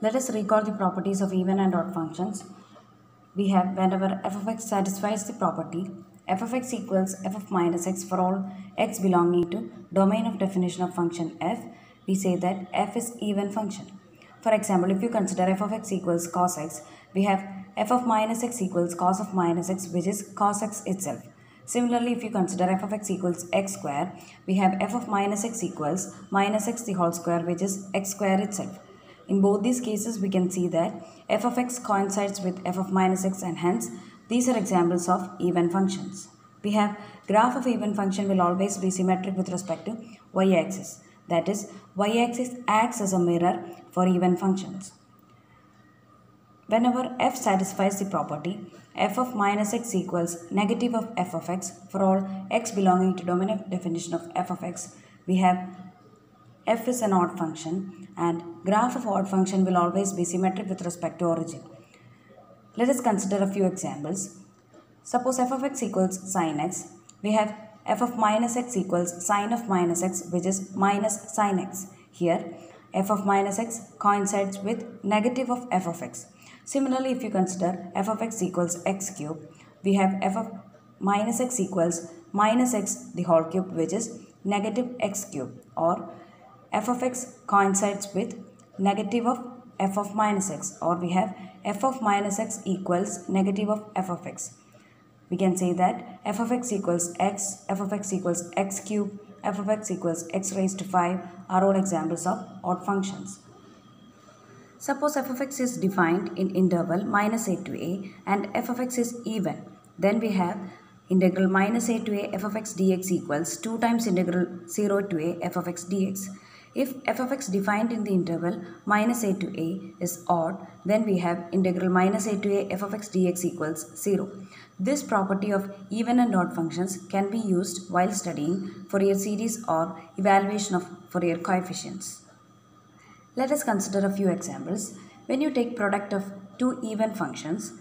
Let us recall the properties of even and odd functions. We have whenever f of x satisfies the property f of x equals f of minus x for all x belonging to domain of definition of function f, we say that f is even function. For example, if you consider f of x equals cos x, we have f of minus x equals cos of minus x, which is cos x itself. Similarly, if you consider f of x equals x square, we have f of minus x equals minus x the whole square, which is x square itself. In both these cases, we can see that f of x coincides with f of minus x, and hence these are examples of even functions. We have graph of even function will always be symmetric with respect to y-axis. That is, y-axis acts as a mirror for even functions. Whenever f satisfies the property f of minus x equals negative of f of x for all x belonging to domain of definition of f of x, we have f is an odd function, and graph of odd function will always be symmetric with respect to origin. Let us consider a few examples. Suppose f of x equals sin x. We have f of minus x equals sin of minus x, which is minus sin x. Here, f of minus x coincides with negative of f of x. Similarly, if you consider f of x equals x cube, we have f of minus x equals minus x the whole cube, which is negative x cube, or f of x coincides with negative of f of minus x, or we have f of minus x equals negative of f of x. We can say that f of x equals x, f of x equals x cube, f of x equals x raised to 5 are all examples of odd functions. Suppose f of x is defined in interval minus a to a and f of x is even. Then we have integral minus a to a f of x dx equals 2 times integral 0 to a f of x dx. If f of x defined in the interval minus a to a is odd, then we have integral minus a to a f of x dx equals 0. This property of even and odd functions can be used while studying Fourier series or evaluation of Fourier coefficients. Let us consider a few examples. When you take product of two even functions,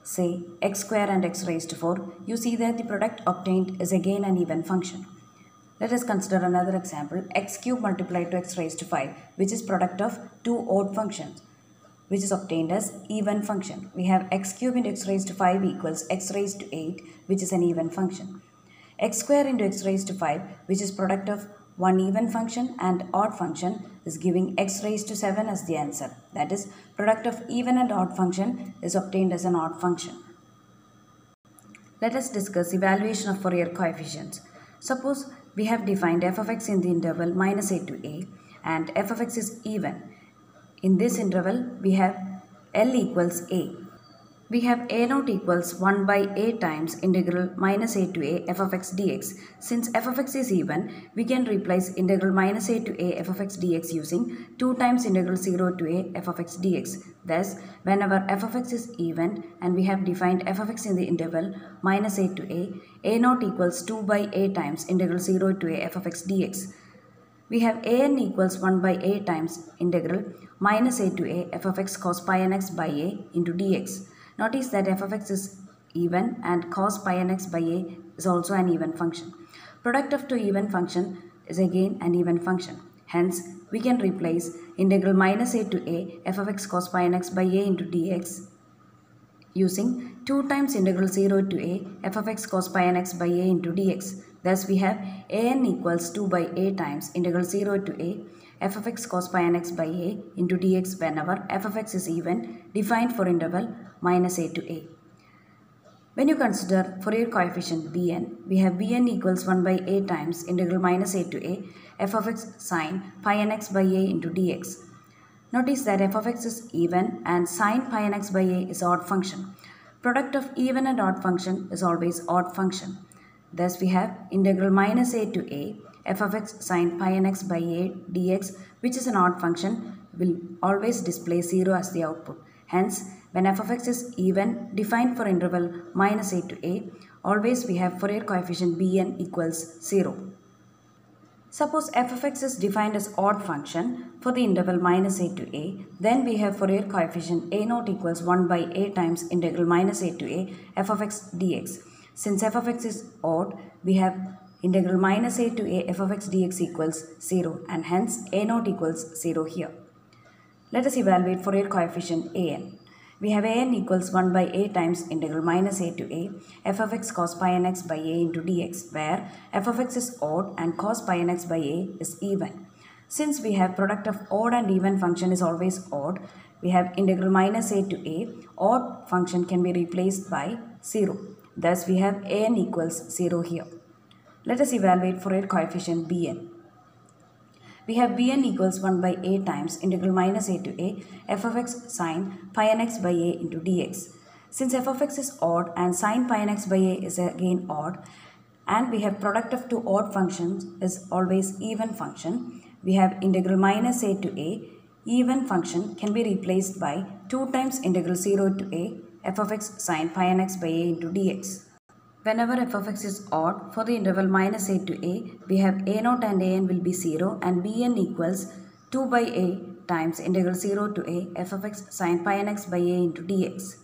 say x square and x raised to 4, you see that the product obtained is again an even function. Let us consider another example, x cube multiplied to x raised to 5, which is product of two odd functions, which is obtained as even function. We have x cube into x raised to 5 equals x raised to 8, which is an even function. X square into x raised to 5, which is product of one even function and odd function, is giving x raised to 7 as the answer. That is, product of even and odd function is obtained as an odd function. Let us discuss evaluation of Fourier coefficients. Suppose we have defined f of x in the interval minus a to a and f of x is even. In this interval, we have L equals a. We have a naught equals 1 by a times integral minus a to a f of x dx. Since f of x is even, we can replace integral minus a to a f of x dx using 2 times integral 0 to a f of x dx. Thus, whenever f of x is even and we have defined f of x in the interval minus a to a naught equals 2 by a times integral 0 to a f of x dx. We have an equals 1 by a times integral minus a to a f of x cos pi n x by a into dx. Notice that f of x is even and cos pi n x by a is also an even function. Product of two even function is again an even function. Hence, we can replace integral minus a to a f of x cos pi n x by a into dx using 2 times integral 0 to a f of x cos pi n x by a into dx. Thus, we have an equals 2 by a times integral 0 to a f of x cos pi n x by a into dx whenever f of x is even, defined for interval minus a to a. When you consider Fourier coefficient Bn, we have Bn equals 1 by a times integral minus a to a f of x sine pi n x by a into dx. Notice that f of x is even and sine pi n x by a is odd function. Product of even and odd function is always odd function. Thus, we have integral minus a to a f of x sine pi n x by a dx, which is an odd function, will always display 0 as the output. Hence, when f of x is even, defined for interval minus a to a, always we have Fourier coefficient Bn equals 0. Suppose f of x is defined as odd function for the interval minus a to a, then we have Fourier coefficient a naught equals 1 by a times integral minus a to a f of x dx. Since f of x is odd, we have integral minus a to a f of x dx equals 0, and hence a naught equals 0 here. Let us evaluate Fourier coefficient an. We have an equals 1 by a times integral minus a to a f of x cos pi n x by a into dx, where f of x is odd and cos pi n x by a is even. Since we have product of odd and even function is always odd, we have integral minus a to a, odd function can be replaced by 0. Thus we have an equals 0 here. Let us evaluate Fourier coefficient bn. We have bn equals 1 by a times integral minus a to a f of x sine pi n x by a into dx. Since f of x is odd and sine pi n x by a is again odd, and we have product of two odd functions is always even function, we have integral minus a to a, even function can be replaced by 2 times integral 0 to a f of x sine pi n x by a into dx. Whenever f of x is odd, for the interval minus a to a, we have a0 and an will be 0 and bn equals 2 by a times integral 0 to a f of x sine pi n x by a into dx.